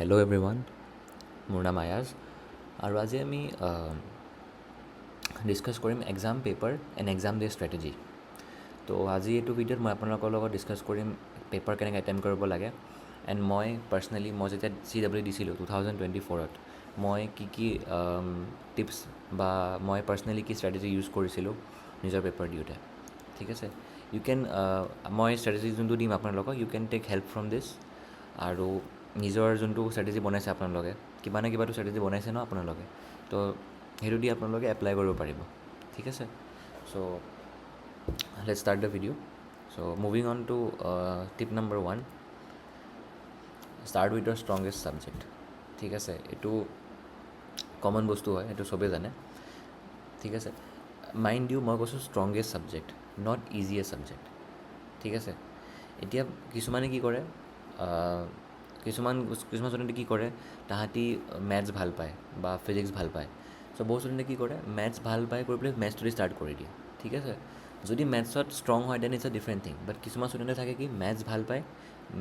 Hello' everyone, মোৰ নাম আয়াজ আৰু আজি আমি ডিছকাছ কৰিম exam paper and exam day strategy. তো আজি এইটো ভিডিঅ'ত মই আপোনালোকৰ লগত ডিছকাছ কৰিম পেপাৰ কেনেকৈ এটেম্প কৰিব লাগে এণ্ড মই পাৰ্চনেলি যেতিয়া CW দিছিলোঁ 2024ত মই কি টিপছ বা মই পাৰ্চনেলি কি ষ্ট্ৰেটেজি ইউজ কৰিছিলোঁ নিজৰ পেপাৰ দিওঁতে। ঠিক আছে, মই ষ্ট্ৰেটেজি যোনটো দিম আপোনালোকক, you can take help from this. আৰু নিজৰ যোনটো ষ্ট্ৰেটেজি বনাইছে আপোনালোকে, কিবা না কিবাটো ষ্ট্ৰেটেজি বনাইছে ন আপোনালোকে, তো সেইটো দি আপোনালোকে এপ্লাই কৰিব পাৰিব। ঠিক আছে, so' let's start the video'. So' moving on to tip number 1, start with the strongest subject. ঠিক আছে, এইটো কমন বস্তু হয়, সেইটো চবেই জানে। ঠিক আছে, মাইণ্ড ইউ মই কৈছোঁ ষ্ট্ৰংগেষ্ট ছাবজেক্ট, নট ইজিয়েষ্ট ছাবজেক্ট। ঠিক আছে, এতিয়া কিছুমানে কি কৰে, কিছুমান ষ্টুডেণ্টে কি কৰে, তাহাঁতি মেথছ ভাল পায় বা ফিজিক্স ভাল পায়। চ' বহুত ষ্টুডেণ্টে কি কৰে, মেথছ ভাল পায় কৰি পেলাই মেথছটো ষ্টাৰ্ট কৰি দিয়ে। ঠিক আছে, যদি মেথছত ষ্ট্ৰং হয় then it's a different thing, but কিছুমান ষ্টুডেণ্টে থাকে কি মেথছ ভাল পায়,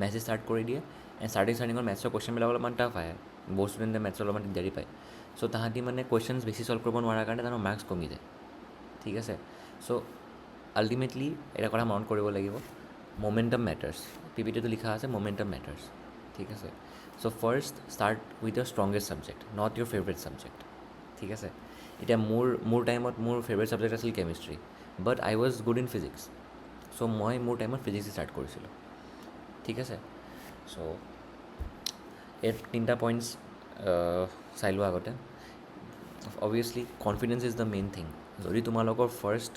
মেথছ ষ্টাৰ্ট কৰি দিয়ে এণ্ড ষ্টাৰ্টিঙত মেথছৰ কুৱেশ্যনবিলাক অলপমান টাফ আহে, বহুত ষ্টুডেণ্টে মেথছৰ অলপমান দিগদাৰি পায়। চ' তাহাঁতি মানে কুৱেশ্যনছ বেছি ছল্ভ কৰিব নোৱাৰাৰ কাৰণে তাহাঁতৰ মাৰ্কছ কমি যায়। ঠিক আছে, চ' আল্টিমেটলি এটা কথা মনত কৰিব লাগিব, মমেণ্টাম মেটাৰ্ছ। PPTটো লিখা আছে মমেণ্টাম মেটাৰ্ছ। ঠিক আছে, so' first start with the strongest subject, not your favourite subject. ঠিক আছে, এতিয়া মোৰ টাইমত মোৰ ফেভৰেট ছাবজেক্ট আছিল chemistry, but I was good in physics. So' মই মোৰ টাইমত ফিজিক্স ষ্টাৰ্ট কৰিছিলোঁ। ঠিক আছে, চ' এই তিনিটা পইণ্টছ চাই লোৱা আগতে। Obviously confidence is the main thing. যদি তোমালোকৰ ফাৰ্ষ্ট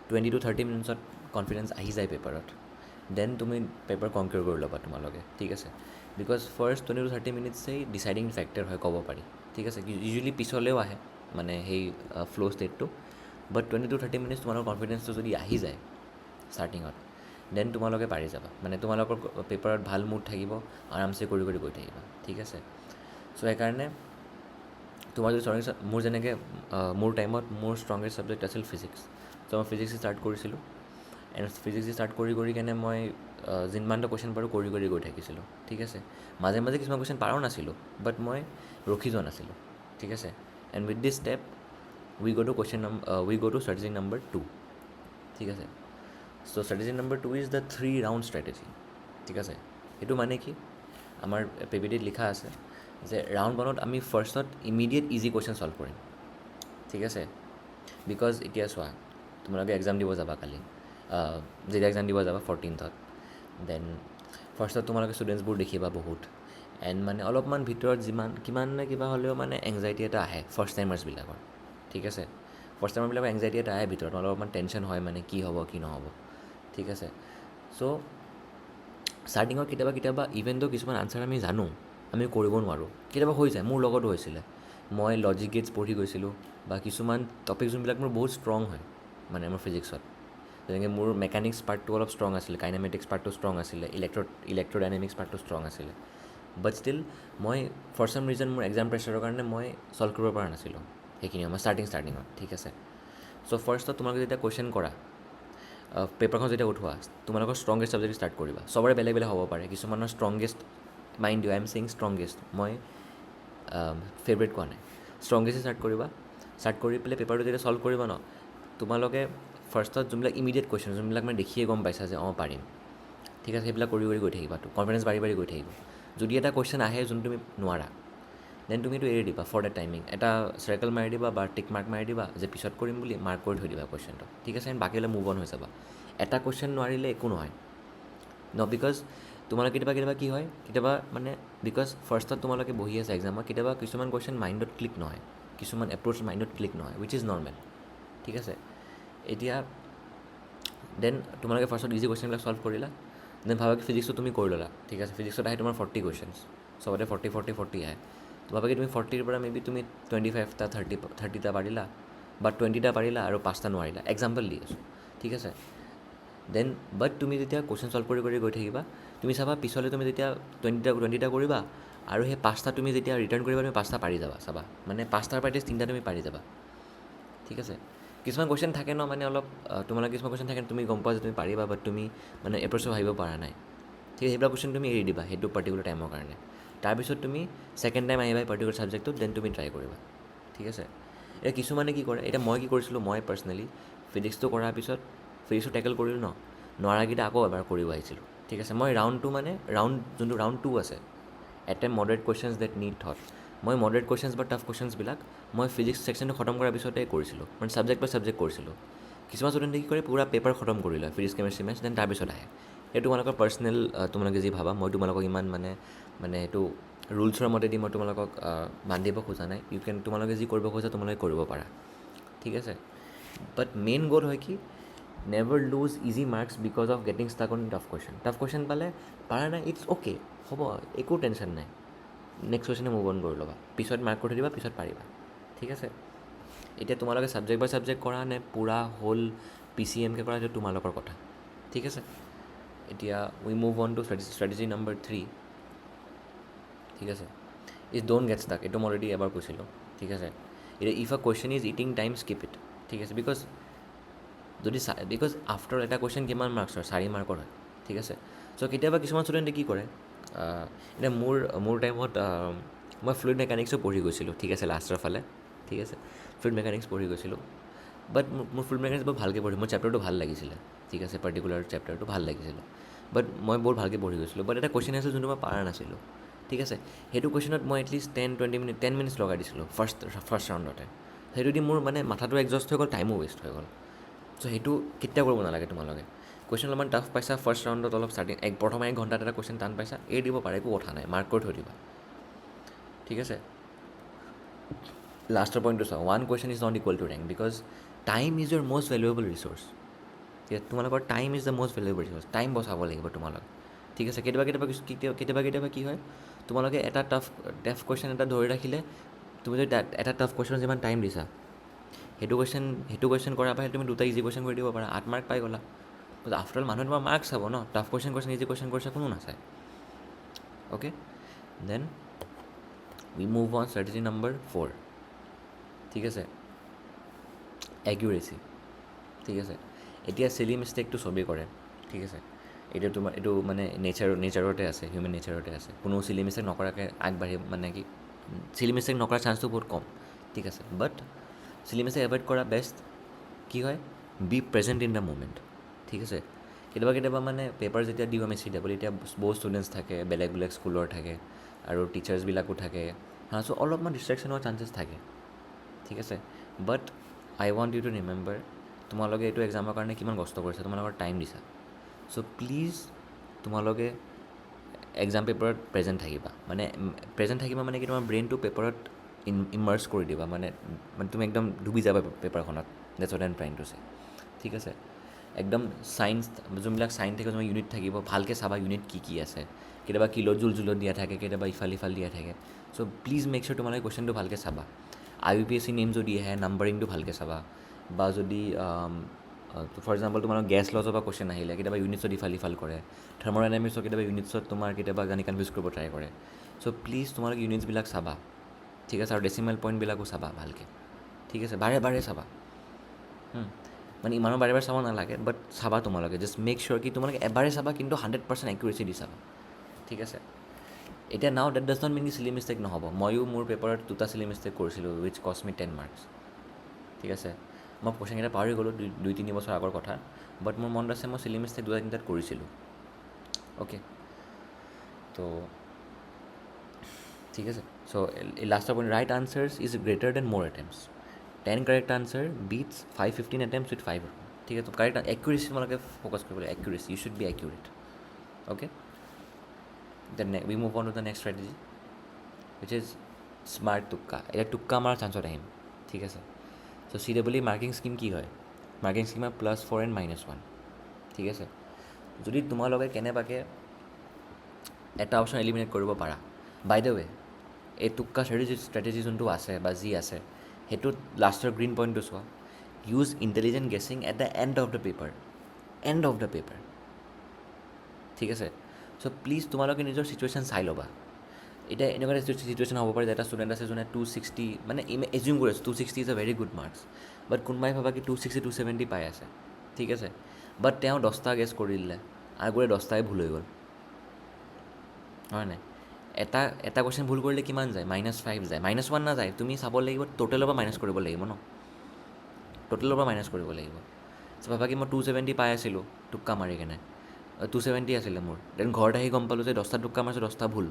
20 to 30 মিনিটছত কনফিডেঞ্চ আহি যায় পেপাৰত, দেন তুমি পেপাৰ কনকিউৰ কৰি ল'বা তোমালোকে। ঠিক আছে, বিকজ ফাৰ্ষ্ট 20 to 30 মিনিটছেই ডিচাইডিং ফেক্টৰ হয় ক'ব পাৰি। ঠিক আছে, ইউজুৱেলি পিছলৈও আহে মানে সেই ফ্ল' ষ্টেটটো, বাট 20 to 30 মিনিটছ তোমালোকৰ কনফিডেঞ্চটো যদি আহি যায় ষ্টাৰ্টিঙত, দেন তোমালোকে পাৰি যাবা। মানে তোমালোকৰ পেপাৰত ভাল মুড থাকিব, আৰামছে কৰি কৰি গৈ থাকিবা। ঠিক আছে, চ' সেইকাৰণে তোমাৰ যদি মোৰ যেনেকৈ মোৰ টাইমত মোৰ ষ্ট্ৰংগেষ্ট ছাবজেক্ট আছিল ফিজিক্স। চ' মই ফিজিক্স ষ্টাৰ্ট কৰিছিলোঁ এণ্ড ফিজিক্স ষ্টাৰ্ট কৰি কেনে মই যিমানটা কুৱেশ্যন পাৰোঁ কৰি কৰি গৈ থাকিছিলোঁ। ঠিক আছে, মাজে মাজে কিছুমান কুৱেশ্যন পাৰাও নাছিলোঁ, বাট মই ৰখি যোৱা নাছিলোঁ। ঠিক আছে, and with this step we go' to strategy number 2। ঠিক আছে, so' strategy number 2 is the 3 round strategy. ঠিক আছে, সেইটো মানে কি, আমাৰ PPTত লিখা আছে যে ৰাউণ্ড 1ত আমি ফাৰ্ষ্টত ইমিডিয়েট ইজি কুৱেশ্যন ছল্ভ কৰিম। ঠিক আছে, বিকজ এতিয়া চোৱা, তোমালোকে এক্সাম দিব যাবা কালি, যেতিয়া এক্সাম দিব যাবা 14th, দেন ফাৰ্ষ্টত তোমালোকে ষ্টুডেণ্টছবোৰ দেখিবা বহুত, এণ্ড মানে অলপমান ভিতৰত কিমান নে কিবা হ'লেও মানে এংজাইটি এটা আহে ফাৰ্ষ্ট টাইমাৰ্ছবিলাকৰ। ঠিক আছে, ফাৰ্ষ্ট টাইমাৰবিলাকৰ এংজাইটি এটা আহে ভিতৰত, অলপমান টেনশ্যন হয় মানে কি হ'ব কি নহ'ব। ঠিক আছে, চ' ষ্টাৰ্টিঙত কেতিয়াবা ইভেন তো কিছুমান আনচাৰ আমি জানো, আমি কৰিব নোৱাৰোঁ, কেতিয়াবা হৈ যায়। মোৰ লগতো হৈছিলে, মই লজিক গেটছ পঢ়ি গৈছিলোঁ বা কিছুমান টপিক যোনবিলাক মোৰ বহুত ষ্ট্ৰং হয় মানে মোৰ ফিজিক্সত, যেনেকৈ মোৰ মেকানিক্স পাৰ্টটো অলপ ষ্ট্ৰং আছিলে, কাইনেমেটিক্স পাৰ্টটো ষ্ট্ৰং আছিলে, ইলেক্ট্ৰডাইনেমিক্স পাৰ্টটো ষ্ট্ৰং আছিলে, বাট ষ্টিল মই ফৰ ছাম ৰিজন মোৰ এক্সাম প্ৰেছাৰৰ কাৰণে মই ছল্ভ কৰিব পৰা নাছিলোঁ সেইখিনি মই ষ্টাৰ্টিঙত। ঠিক আছে, চ' ফাৰ্ষ্টত তোমালোকে যেতিয়া কুৱেশ্যন কৰা, পেপাৰখন যেতিয়া উঠোৱা, তোমালোকৰ ষ্ট্ৰংগেষ্ট ছাবজেক্ট ষ্টাৰ্ট কৰিবা। চবৰে বেলেগ বেলেগ হ'ব পাৰে, কিছুমানৰ strongest, mind you I am saying strongest, মই ফেভৰেট কোৱা নাই, ষ্ট্ৰংগেষ্ট ষ্টাৰ্ট কৰিবা। ষ্টাৰ্ট কৰি পেলাই পেপাৰটো যেতিয়া ছল্ভ কৰিবা ন, তোমালোকে ফাৰ্ষ্টত যোনবিলাক ইমিডিয়েট কুৱেশ্যন, যোনবিলাক মানে দেখিয়ে গম পাইছা যে অঁ পাৰিম, ঠিক আছে, সেইবিলাক কৰি কৰি গৈ থাকিবা, কনফিডেঞ্চ বাঢ়ি বাঢ়ি গৈ থাকিব। যদি এটা কুৱেশ্যন আহে যোনটো তুমি নোৱাৰা, দেন তুমিতো এৰি দিবা ফৰ দ্য টাইমিং, এটা চাৰ্কেল মাৰি দিবা বা টিক মাৰ্ক মাৰি দিবা যে পিছত কৰিম বুলি, মাৰ্ক কৰি থৈ দিবা কুৱেশ্যনটো। ঠিক আছে, এণ্ড বাকীলৈ মুভ অন হৈ যাবা। এটা কুৱেশ্যন নোৱাৰিলে একো নহয় ন, বিকজ তোমালোকে কেতিয়াবা কি হয়, কেতিয়াবা মানে বিকজ ফাৰ্ষ্টত তোমালোকে বহি আছে এক্সামত, কেতিয়াবা কিছুমান কুৱেশ্যন মাইণ্ডত ক্লিক নহয়, কিছুমান এপ্ৰ'চ মাইণ্ডত ক্লিক নহয়, উইচ ইজ নৰ্মেল। ঠিক আছে, এতিয়া দেন তোমালোকে ফাৰ্ষ্টত ইজি কুৱেশ্যনবিলাক ছল্ভ কৰিলা, দেন ভাবা কি ফিজিক্সটো তুমি কৰি ল'লা। ঠিক আছে, ফিজিক্সত আহে তোমাৰ 40 কুৱেশ্যনছ, চবতে 40 আহে। তো ভাবা কি তুমি 40ৰ পৰা মেবি তুমি 25টা 30টা পাৰিলা, বা 20টা পাৰিলা আৰু 5টা নোৱাৰিলা, এক্সাম্পল দি আছোঁ। ঠিক আছে, দেন বাট তুমি যেতিয়া কুৱেশ্যন ছল্ভ কৰি কৰি গৈ থাকিবা, তুমি চাবা পিছলৈ তুমি যেতিয়া 20টা কৰিবা, আৰু সেই 5টা তুমি যেতিয়া ৰিটাৰ্ণ কৰিবা, তুমি 5টা পাৰি যাবা। চাবা মানে 5টাৰ পৰা 3টা তুমি পাৰি যাবা। ঠিক আছে, কিছুমান কুৱেশ্যন থাকে ন, মানে অলপ তোমালোকে কিছুমান কুৱেশ্যন থাকে তুমি গম পোৱা যে তুমি পাৰিবা, বাট তুমি মানে এপ্ৰ'চো ভাবিব পৰা নাই। ঠিক আছে, সেইবিলাক কুৱেশ্যন তুমি এৰি দিবা সেইটো পাৰ্টিকুলাৰ টাইমৰ কাৰণে। তাৰপিছত তুমি ছেকেণ্ড টাইম আহিবা পাৰ্টিকুলাৰ ছাবজেক্টটোত, দেন তুমি ট্ৰাই কৰিবা, ঠিক আছে। এতিয়া কিছুমানে কি কৰে, এতিয়া মই কি কৰিছিলোঁ, মই পাৰ্চনেলি ফিজিক্সটো কৰাৰ পিছত ফিজিক্সটো টেকেল কৰিলোঁ ন, নোৱাৰাকেইটা আকৌ এবাৰ কৰিব আহিছিলোঁ, ঠিক আছে। মই ৰাউণ্ড 2 মানে যোনটো ৰাউণ্ড 2 আছে, attempt moderate questions that need thought, মই মডাৰেট কুৱেশ্যনছ বা টাফ কুৱেশ্যনছবিলাক মই ফিজিক্স ছেকশ্যনটো খতম কৰাৰ পিছতে কৰিছিলোঁ, মানে ছাবজেক্ট বাই ছাবজেক্ট কৰিছিলোঁ। কিছুমান ষ্টুডেণ্টে কি কৰে, পূৰা পেপাৰ খতম কৰি লয় ফিজিক্স কেমেষ্ট্ৰি মেথছ, দেন তাৰপিছত আহে। সেইটো তোমালোকৰ পাৰ্চনেল, তোমালোকে যি ভাবা, মই তোমালোকক ইমান মানে এইটো ৰুলছৰ মতেদি মই তোমালোকক বান্ধিব খোজা নাই। তোমালোকে যি কৰিব খোজা তোমালোকে কৰিব পাৰা, ঠিক আছে। বাট মেইন গ'ল হয় কি, never lose easy marks because of getting stuck on tough question. Tough question পালে পাৰা নাই, ইটছ অ'কে, হ'ব, একো টেনশ্যন নাই, নেক্সট কুৱেশ্যনে মুভ অন কৰি ল'বা, পিছত মাৰ্ক কৰি দিবা, পিছত পাৰিবা, ঠিক আছে। এতিয়া তোমালোকে ছাবজেক্ট বাই ছাবজেক্ট কৰা নে পূৰা হ'ল PCMকৈ কৰা, সেইটো তোমালোকৰ কথা, ঠিক আছে। এতিয়া we move on to strategy number 3, ঠিক আছে। ইজ ড'ণ্ট গেট ষ্টাক, এইটো মই অলৰেডি এবাৰ কৈছিলোঁ, ঠিক আছে। এতিয়া if a question is eating time, skip it, ঠিক আছে। বিকজ আফটাৰ এটা কুৱেশ্যন কিমান মাৰ্কছৰ, 4 মাৰ্কৰ হয়, ঠিক আছে। চ' কেতিয়াবা কিছুমান ষ্টুডেণ্টে কি কৰে, এতিয়া মোৰ টাইমত মই ফ্লুইড মেকানিক্সো পঢ়ি গৈছিলোঁ, ঠিক আছে, লাষ্টৰ ফালে, ঠিক আছে, ফ্লুইড মেকানিক্স পঢ়ি গৈছিলোঁ। বাট মোৰ ফ্লুইড মেকানিক্স বহুত ভালকৈ মোৰ চেপ্টাৰটো ভাল লাগিছিলে, ঠিক আছে, পাৰ্টিকুলাৰ চেপ্টাৰটো ভাল লাগিছিলে, বাট মই বহুত ভালকৈ পঢ়ি গৈছিলোঁ। বাট এটা কুৱেশ্যন আছিল যোনটো মই পাৰা নাছিলোঁ, ঠিক আছে। সেইটো কুৱেশ্যনত মই এটলিষ্ট 10 মিনিটছ লগাই দিছিলোঁ ফাৰ্ষ্ট ৰাউণ্ডতে। সেইটো দি মোৰ মানে মাথাটো এডজাষ্ট হৈ গ'ল, টাইমো ৱেষ্ট হৈ গ'ল। চ' সেইটো কেতিয়াও কৰিব নালাগে তোমালোকে। কুৱেশ্যন অলপমান টাফ পাইছা ফাৰ্ষ্ট ৰাউণ্ডত, অলপ প্ৰথম 1 ঘণ্টাত এটা কুৱেশ্যন টান পাইছা, এৰি দিব পাৰে, একো কথা নাই, মাৰ্ক কৰি থৈ দিবা, ঠিক আছে। লাষ্টৰ পইণ্টটো চাওঁ, 1 question is not equal to rank, because time is your most valuable resource. তোমালোকৰ time is the most valuable resource, time বচাব লাগিব তোমালোক, ঠিক আছে। কেতিয়াবা কি হয়, তোমালোকে এটা টাফ কুৱেশ্যন এটা ধৰি ৰাখিলে, তুমি যদি এটা টাফ কুৱেশ্যনত যিমান টাইম দিছা, সেইটো কুৱেশ্যন কৰাৰ বাহিৰে তুমি 2টা ইজি কুৱেশ্যন কৰি দিব পাৰা, 8 মাৰ্ক পাই গ'লা। আফটাৰ অল মানুহে তোমাৰ মাৰ্কছ চাব ন, টাফ কুৱেশ্যন ইজি কুৱেশ্যন কৰিছা, কোনো নাচায়, okay. Then we move on strategy number 4, ঠিক আছে, একিউৰেচি, ঠিক আছে। এতিয়া চিলি মিষ্টেকটো চবেই কৰে, ঠিক আছে। এতিয়া তোমাৰ এইটো মানে নেচাৰতে আছে, হিউমেন নেচাৰতে আছে, কোনো চিলি মিষ্টেক নকৰাকৈ আগবাঢ়ি মানে কি, চিলি মিষ্টেক নকৰাৰ চান্সটো বহুত কম, ঠিক আছে। বাট চিলি মিষ্টেক এভইড কৰা বেষ্ট। কি হয়, be present in the moment, ঠিক আছে। কেতিয়াবা মানে পেপাৰ যেতিয়া দিওঁ আমি CW, এতিয়া বহুত ষ্টুডেণ্টছ থাকে, বেলেগ স্কুলৰ থাকে, আৰু টিচাৰ্ছবিলাকো থাকে, চ' অলপমান ডিষ্ট্ৰেকশ্যন হোৱাৰ চান্সেছ থাকে, ঠিক আছে। বাট আই ৱান্ট ইউ টু ৰিমেম্বাৰ, তোমালোকে এইটো এক্সামৰ কাৰণে কিমান কষ্ট কৰিছা, তোমালোকৰ টাইম দিছা। চ' প্লিজ তোমালোকে এক্সাম পেপাৰত প্ৰেজেণ্ট থাকিবা, মানে কি, তোমাৰ ব্ৰেইনটো পেপাৰত ইমাৰ্চ কৰি দিবা, মানে তুমি একদম ডুবি যাবা পেপাৰখনত, that's what I am trying to say, ঠিক আছে। একদম চাইন্স, যোনবিলাক চাইন্স থাকে, যোনবিলাক ইউনিট থাকিব, ভালকৈ চাবা ইউনিট কি আছে। কেতিয়াবা কিলো জুলত দিয়া থাকে, কেতিয়াবা ইফাল দিয়া থাকে। চ' প্লিজ মেক শ্যোৰ তোমালোকে কুৱেশ্যনটো ভালকৈ চাবা। IUPAC নেম যদি আহে, নাম্বাৰিংটো ভালকৈ চাবা। বা যদি ফৰ এক্সাম্পল তোমালোকৰ গেছ লছৰ পৰা কুৱেশ্যন আহিলে, কেতিয়াবা ইউনিটছত ইফাল কৰে, থাৰ্মোডাইনামিক্সৰ কেতিয়াবা ইউনিটছত কেতিয়াবা গানি কনফিউজ কৰিব ট্ৰাই কৰে। চ' প্লিজ তোমালোকে ইউনিটছবিলাক চাবা, ঠিক আছে, আৰু ডেচিমেল পইণ্টবিলাকো চাবা ভালকৈ, ঠিক আছে, বাৰে চাবা। মানে ইমানো বাৰে চাব নালাগে, বাট চাবা তোমালোকে, জাষ্ট মেক শ্যোৰ কি তোমালোকে এবাৰে চাবা, কিন্তু 100% একিউৰেচি দি চাবা, ঠিক আছে। এতিয়া নাও ডেট ডাজ নট মিন কি চিলি মিষ্টেক নহ'ব। ময়ো মোৰ পেপাৰত 2টা চিলি মিষ্টেক কৰিছিলোঁ, উইচ কষ্ট মি 10 মাৰ্কছ, ঠিক আছে। মই কুৱেশ্যনকেইটা পাহৰি গ'লোঁ, 2-3 বছৰ আগৰ কথা, বাট মোৰ মনত আছে মই চিলি মিষ্টেক 2-3টাত কৰিছিলোঁ, অ'কে। তো ঠিক আছে। চ' লাষ্টৰ point, right answers is greater than মোৰ এটেম্পছ। 10 কাৰেক্ট আনচাৰ বিটছ 515 এটেম্পছ উইথ 5, ঠিক আছে। তো কাৰেক্ট একিউৰেচি তোমালোকে ফ'কাছ কৰিব লাগে, accuracy, you should be accurate, okay. Then we move on to the next strategy, which is smart টুক্কা। এতিয়া টুক্কা আমাৰ চান্সত আহিম, ঠিক আছে। চ' CW মাৰ্কিং স্কিম কি হয়, মাৰ্কিং স্কিম হয় +4 and -1, ঠিক আছে। যদি তোমালোকে কেনেবাকৈ এটা অপশ্যন এলিমিনেট কৰিব পাৰা, বাই দ্য ৱে, এই টুক্কা ষ্ট্ৰেটেজি যোনটো আছে বা যি আছে, সেইটোত লাষ্টৰ গ্ৰীণ পইণ্টটো চোৱা, use intelligent guessing at the end of the paper, ঠিক আছে। চ' প্লিজ তোমালোকে নিজৰ ছিটুৱেশ্যন চাই ল'বা। এতিয়া এনেকুৱা এটা ছিটুৱেশ্যন হ'ব পাৰে যে এটা ষ্টুডেণ্ট আছে যোনে 260, মানে এজিউম কৰি আছোঁ 260 is a very good marks, but কোনোবাই ভাবা কি 260 270 পাই আছে, ঠিক আছে। বাট তেওঁ 10টা গেছ কৰি দিলে, আগৰে 10টাই ভুল হৈ গ'ল, হয় নাই। এটা কুৱেশ্যন ভুল কৰিলে কিমান যায়? -5 যায়, -1 নাযায়, তুমি চাব লাগিব টোটেলৰ পৰা মাইনাছ কৰিব লাগিব ন, টোটেলৰ পৰা মাইনাছ কৰিব লাগিব। ভাবা কি মই 270 পাই আছিলোঁ টোক্কা মাৰি কেনে, 270 আছিলে মোৰ, দেন ঘৰত আহি গম পালোঁ যে 10টা টোক্কা মাৰিছোঁ, 10টা ভুল,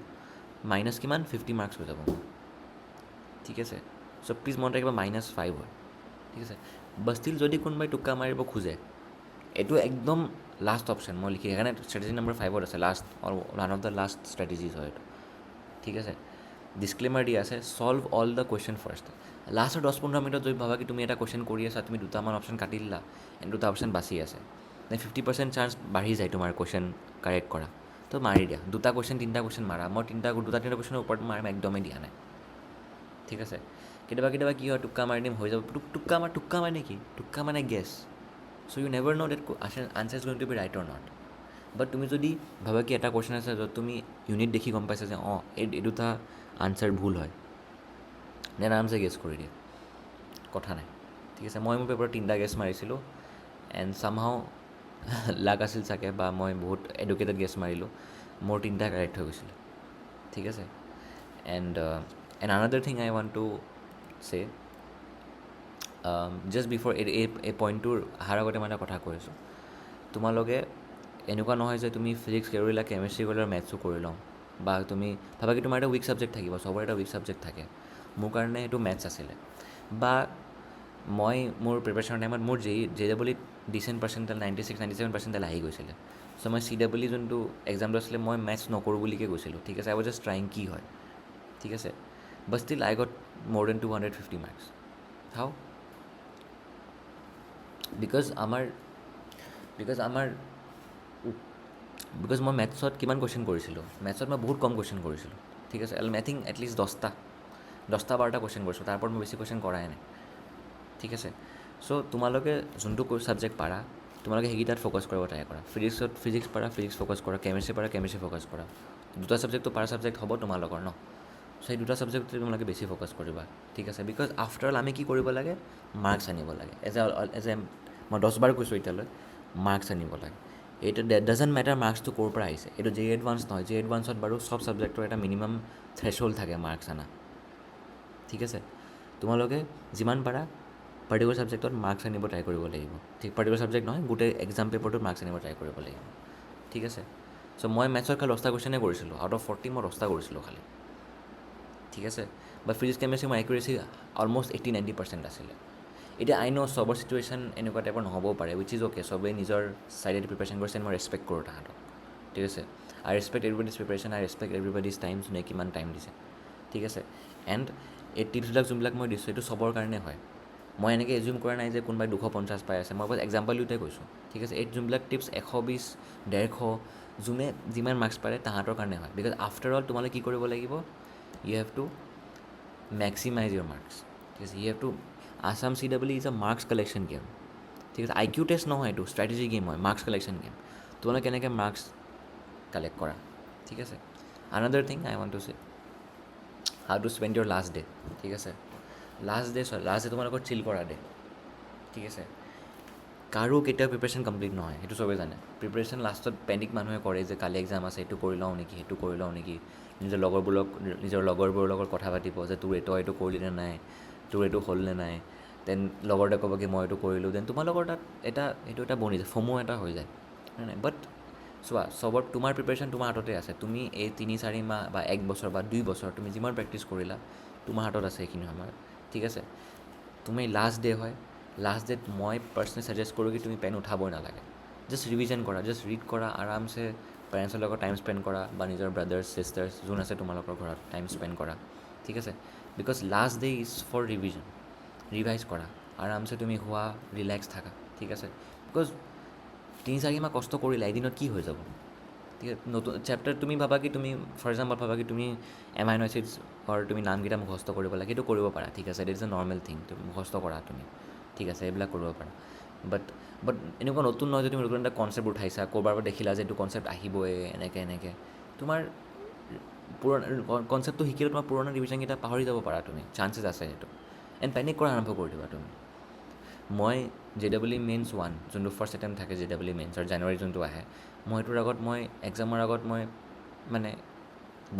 মাইনাছ কিমান? 50 মাৰ্কছ হৈ যাব মোৰ, ঠিক আছে। চ' প্লিজ মনত ৰাখিবা -5 হয়, ঠিক আছে। বাট ষ্টিল যদি কোনোবাই টোক্কা মাৰিব খোজে, এইটো একদম লাষ্ট অপশ্যন মই লিখি, সেইকাৰণে ষ্ট্ৰেটেজি নম্বৰ 5ত আছে, last one of the last strategies হয় এইটো, ঠিক আছে। ডিছক্লেমাৰ দি আছে, solve all the question first. লাষ্টৰ 10-15 মিনিটত যদি ভাবা কি তুমি এটা কুৱেশ্যন কৰি আছা, তুমি দুটামান অপশ্যন কাটি দিলা, এণ্ড দুটা অপশ্যন বাচি আছে, দেন 50% চান্স বাঢ়ি যায় তোমাৰ কুৱেশ্যন কাৰেক্ট কৰা, তো মাৰি দিয়া, দুটা কুৱেশ্যন 3টা কুৱেশ্যন মাৰা। মই দুটা 3টা কুৱেশ্যনৰ ওপৰত মাৰিম একদমেই দিয়া নাই, ঠিক আছে। কেতিয়াবা কি হয়, টোক্কা মাৰি দিম, হৈ যাব, টোক্কা মানে কি? টোক্কা মানে guess. So' you never know' that answer is going to be right or not. But তুমি যদি ভাবা কি এটা কুৱেশ্যন আছে য'ত তুমি ইউনিট দেখি গম পাইছা যে এই দুটা আনচাৰ ভুল হয়, দেন আৰামছে গেছ কৰি দিয়া, কথা নাই, ঠিক আছে। মই মোৰ পেপাৰত 3টা গেছ মাৰিছিলোঁ, এণ্ড চামহাও লাক আছিল চাগে, বা মই বহুত এডুকেটেড গেছ মাৰিলোঁ, মোৰ 3টা কাৰেক্ট হৈ গৈছিলে, ঠিক আছে। And another thing I want to চে, জাষ্ট বিফৰ এই পইণ্টটোৰ অহাৰ আগতে মই এটা কথা কৈ আছোঁ, তোমালোকে এনেকুৱা নহয় যে তুমি ফিজিক্স কৰিলা, কেমেষ্ট্ৰি কৰিলা, মেথছো কৰি লওঁ, বা তুমি ভাবা কি তোমাৰ এটা উইক ছাবজেক্ট থাকিব, চবৰে এটা উইক ছাবজেক্ট থাকে। মোৰ কাৰণে সেইটো মেথছ আছিলে, বা মই মোৰ প্ৰিপেৰেশ্যনৰ টাইমত মোৰ JEE ডিচেণ্ট পাৰ্চেণ্টেজ 96-97 পাৰ্চেণ্টেজ আহি গৈছিলে। চ' মই CEE যোনটো এক্সামটো আছিলে, মই মেথছ নকৰোঁ বুলিকৈ গৈছিলোঁ, ঠিক আছে। আই ৱাজ জাষ্ট ট্ৰাইং কি হয়, ঠিক আছে। বাট ষ্টিল আই গট মোৰ দেন 250 মাৰ্কছ। হাউ? বিকজ মই মেথছত কিমান কুৱেশ্যন কৰিছিলোঁ, মেথছত মই বহুত কম কুৱেশ্যন কৰিছিলোঁ, ঠিক আছে। মেথিং এটলিষ্ট 10-12টা কুৱেশ্যন কৰিছোঁ, তাৰ ওপৰত মই বেছি কুৱেশ্যন কৰাই নাই, ঠিক আছে। চ' তোমালোকে যোনটো ছাবজেক্ট পাৰা, তোমালোকে সেইকেইটাত ফ'কাছ কৰিব ট্ৰাই কৰা। ফিজিক্স পাৰা, ফিজিক্স ফ'কাছ কৰা, কেমেষ্ট্ৰি পাৰা, কেমেষ্ট্ৰি ফ'কাছ কৰা। দুটা ছাবজেক্টটো পাৰ ছাবজেক্ট হ'ব তোমালোকৰ ন, চ' সেই দুটা ছাবজেক্টতে তোমালোকে বেছি ফ'কাছ কৰিবা, ঠিক আছে। বিকজ আফটাৰ অল আমি কি কৰিব লাগে? মাৰ্কছ আনিব লাগে। এজ এ মই 10 বাৰ কৈছোঁ এতিয়ালৈ, মাৰ্কছ আনিব লাগে। এইটো ডাজেণ্ট মেটাৰ মাৰ্কছটো ক'ৰ পৰা আহিছে, এইটো JEE এডভান্স নহয়। JEE এডভান্সত বাৰু চব ছাবজেক্টৰ এটা মিনিমাম থ্ৰেছহ'ল্ড থাকে মাৰ্কছ আনা, ঠিক আছে। তোমালোকে যিমান পাৰা পাৰ্টিকুলাৰ ছাবজেক্টত মাৰ্কছ আনিব ট্ৰাই কৰিব লাগিব, ঠিক। পাৰ্টিকুলাৰ ছাবজেক্ট নহয়, গোটেই এক্সাম পেপাৰটোত মাৰ্কছ আনিব ট্ৰাই কৰিব লাগিব, ঠিক আছে। চ' মই মেথছত খালি 10টা কুৱেশ্যনেই কৰিছিলোঁ, আউট অফ 40 মই 10টা কৰিছিলোঁ খালি, ঠিক আছে। বাট ফিজিক্স কেমেষ্ট্ৰি মোৰ একুৰেচি অলম'ষ্ট 80-90% আছিলে। এতিয়া আই ন' চবৰ চিটুৱেশ্যন এনেকুৱা টাইপৰ নহ'বও পাৰে, উইচ ইজ অ'কে, চবেই নিজৰ ছাইডেদি প্ৰিপেৰেশ্যন কৰিছে, মই ৰেচপেক্ট কৰোঁ তাহাঁতক, ঠিক আছে। আই ৰেচপেক্ট এভৰিবডিজ প্ৰিপেৰেশ্যন, আই ৰেচপেক্ট এভৰিবডিজ টাইম, যোনে কিমান টাইম দিছে, ঠিক আছে। এণ্ড এই টিপছবিলাক যোনবিলাক মই দিছোঁ, এইটো চবৰ কাৰণে হয়। মই এনেকৈ এজিউম কৰা নাই যে কোনোবাই 250 পাই আছে, মই বছ এক্সাম্পল দিওঁতে কৈছোঁ, ঠিক আছে। এই যোনবিলাক টিপছ 120, 150, যোনে যিমান মাৰ্কছ পাৰে তাহাঁতৰ কাৰণে হয়। বিকজ আফটাৰ অল তোমালোকে কি কৰিব লাগিব? You have to maximize your marks, ঠিক আছে। You have to Assam CEE is a marks collection game, ঠিক আছে। IQ টেষ্ট নহয়, এইটো ষ্ট্ৰেটেজি গেম হয়, মাৰ্কছ কালেকশ্যন গেম। তোমালোকে কেনেকৈ মাৰ্কছ কালেক্ট কৰা, ঠিক আছে। Another thing I want to say, how to spend your last day, ঠিক আছে। লাষ্ট ডে তোমালোকৰ চিল কৰা ডে, ঠিক আছে। কাৰো কেতিয়াও প্ৰিপেৰেশ্যন কমপ্লিট নহয়, সেইটো চবেই জানে। প্ৰিপেৰেশ্যন লাষ্টত পেনিক মানুহে কৰে যে কালি এক্সাম আছে, এইটো কৰি লওঁ নেকি, সেইটো কৰি লওঁ নেকি। নিজৰ লগৰবোৰৰ লগত কথা পাতিব যে তোৰ এইটো কৰিলি নে নাই, তোৰ এইটো হ'ল নে নাই। দেন লগৰতে ক'ব কি মই এইটো কৰিলোঁ, দেন তোমালোকৰ তাত এইটো এটা বনি যায়, ফমো এটা হৈ যায়, হয় নাই। বাট চোৱা, তোমাৰ প্ৰিপেৰেশ্যন তোমাৰ হাততে আছে। তুমি এই 3-4 মাহ বা 1 বছৰ বা 2 বছৰ তুমি যিমান প্ৰেক্টিছ কৰিলা, তোমাৰ হাতত আছে এইখিনি সময়ত, ঠিক আছে। তুমি লাষ্ট ডে হয়, লাষ্ট ডেত মই পাৰ্চনেলি ছাজেষ্ট কৰোঁ কি তুমি পেন উঠাবই নালাগে, জাষ্ট ৰিভিজন কৰা, জাষ্ট ৰিড কৰা, আৰামছে পেৰেণ্টছৰ লগত টাইম স্পেণ্ড কৰা, বা নিজৰ ব্ৰাদাৰ্ছ ছিষ্টাৰ্ছ যোন আছে তোমালোকৰ ঘৰত টাইম স্পেণ্ড কৰা, ঠিক আছে। Because last day is for revise কৰা, আৰামছে তুমি হোৱা, ৰিলেক্স থাকা, ঠিক আছে। বিকজ 3-4 মাহ কষ্ট কৰিলা, এদিনত কি হৈ যাব, ঠিক আছে। নতুন চেপ্টাৰ তুমি ভাবা কি তুমি ফৰ এক্সাম্পল ভাবা কি তুমি এমাইনো এচিডছৰ তুমি নামকেইটা মুখস্থ কৰিব লাগে, সেইটো কৰিব পাৰা, ঠিক আছে। That is a normal thing, তুমি মুখস্থ কৰা তুমি, ঠিক আছে, এইবিলাক কৰিব পাৰা। বাট এনেকুৱা নতুন নহয় যে তুমি নতুন এটা কনচেপ্ট উঠাইছা, ক'ৰবাৰ পৰা দেখিলা যে এইটো কনচেপ্ট আহিবই এনেকৈ তোমাৰ পুৰণা কনচেপ্টটো শিকিলে তোমাৰ পুৰণা ৰিভিজনকেইটা পাহৰি যাব পাৰা তুমি, চান্সেছ আছে সেইটো। এণ্ড পেনিক কৰা আৰম্ভ কৰি দিবা তুমি। মই JEE মেইনছ 1 যোনটো ফাৰ্ষ্ট এটেম্প থাকে JEE মেইনছৰ জানুৱাৰী যোনটো আহে, মই সেইটোৰ আগত মই এক্সামৰ আগত মই মানে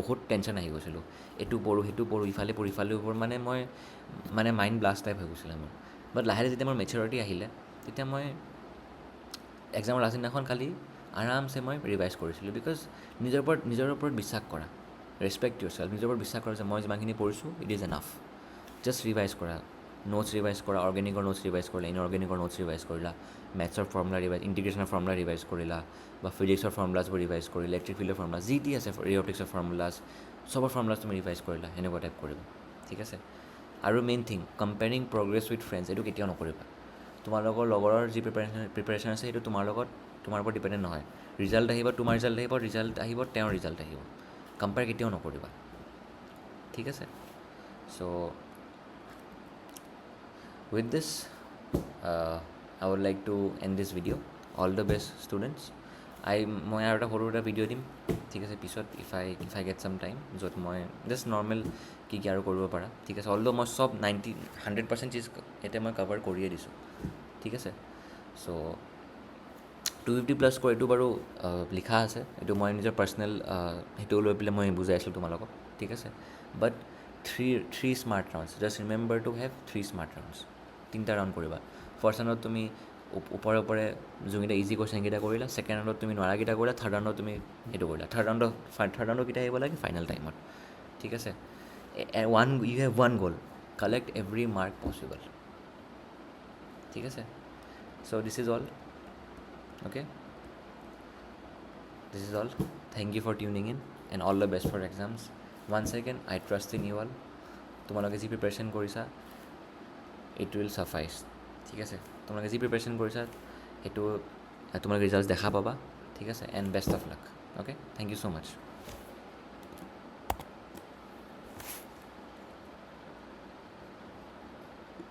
বহুত টেনশ্যন আহি গৈছিলোঁ, এইটো পঢ়োঁ সেইটো পঢ়োঁ, ইফালে পঢ়োঁ ইফালে পঢ়োঁ, মানে মাইণ্ড ব্লাষ্ট টাইপ হৈ গৈছিলে মোৰ। বাট লাহে লাহে যেতিয়া মোৰ মেচিউৰিটি আহিলে, তেতিয়া মই এক্সামৰ লাষ্ট দিনাখন খালি আৰামছে মই ৰিভাইজ কৰিছিলোঁ। বিকজ নিজৰ ওপৰত বিশ্বাস কৰা, ৰেচপেক্ট ইউৰ চেল্ফ, নিজৰ ওপৰত বিশ্বাস কৰা যে মই যিমানখিনি পঢ়িছোঁ it is enough. Just revise কৰা, নোটছ ৰিভাইজ কৰা, অৰ্গেনিকৰ নোটছ ৰিভাইজ কৰিলা, ইনঅৰ্গেনিকৰ নোটছ ৰিভাইজ কৰিলা, মেথছৰ ফৰ্মুলা ৰিভাইজ, ইণ্টিগ্ৰেশ্যনৰ ফৰ্মুলা ৰিভাইজ কৰিলা, বা ফিজিক্সৰ ফৰ্মুলাছবোৰ ৰিভাইজ কৰিলা, ইলেক্ট্ৰিক ফিল্ডৰ ফৰ্মুলা যি টি আছে, ৰিঅ'টিক্সৰ ফৰ্মুলাছ, চবৰ ফৰ্মুলাছ তুমি ৰিভাইজ কৰিলা, সেনেকুৱা টাইপ কৰিবা। ঠিক আছে। আৰু main thing, comparing progress with friends, এইটো কেতিয়াও নকৰিবা। তোমালোকৰ লগৰৰ যি প্ৰিপেৰেশ্যন আছে সেইটো তোমাৰ ওপৰত ডিপেণ্ডেণ্ট নহয়। ৰিজাল্ট আহিব, তোমাৰ ৰিজাল্ট আহিব তেওঁৰ ৰিজাল্ট আহিব। কম্পেয়াৰ কেতিয়াও নকৰিবা। ঠিক আছে। So' with this I would like to end this video'. All the best students. মই আৰু সৰু এটা ভিডিঅ' দিম, ঠিক আছে, পিছত if I get some time, য'ত মই জাষ্ট নৰ্মেল কি আৰু কৰিব পাৰা। ঠিক আছে। অলদো মই চব 100% চিজ এতিয়া মই কভাৰ কৰিয়ে দিছোঁ। ঠিক আছে। চ' 250+ স্ক'ৰ এইটো বাৰু লিখা আছে, এইটো মই নিজৰ পাৰ্চনেল সেইটো লৈ পেলাই মই বুজাই আছিলোঁ তোমালোকক। ঠিক আছে। But three smart rounds, just remember to have 3 smart rounds. 3টা ৰাউণ্ড কৰিবা। ফাৰ্ষ্ট ৰাউণ্ডত তুমি ওপৰে যোনকেইটা ইজি কুৱেশ্যন সেইকেইটা কৰিলা, ছেকেণ্ড ৰাউণ্ডত তুমি নোৱাৰাকেইটা কৰিলা, থাৰ্ড ৰাউণ্ডত তুমি সেইটো কৰিলা। থাৰ্ড ৰাউণ্ডৰ কেইটা আহিব লাগে ফাইনেল টাইমত। ঠিক আছে। You have one goal, collect every mark possible. ঠিক আছে। So' this is all. Okay, this is all. Thank you for tuning in and all the best for exams. Once again, I trust in you all. তোমালোকে যি preparation কৰিছা it will ছাফাইচ। ঠিক আছে। তোমালোকে যি preparation কৰিছা সেইটো তোমালোকে ৰিজাল্ট দেখা পাবা। ঠিক আছে। And best of luck. Okay, thank you so' much.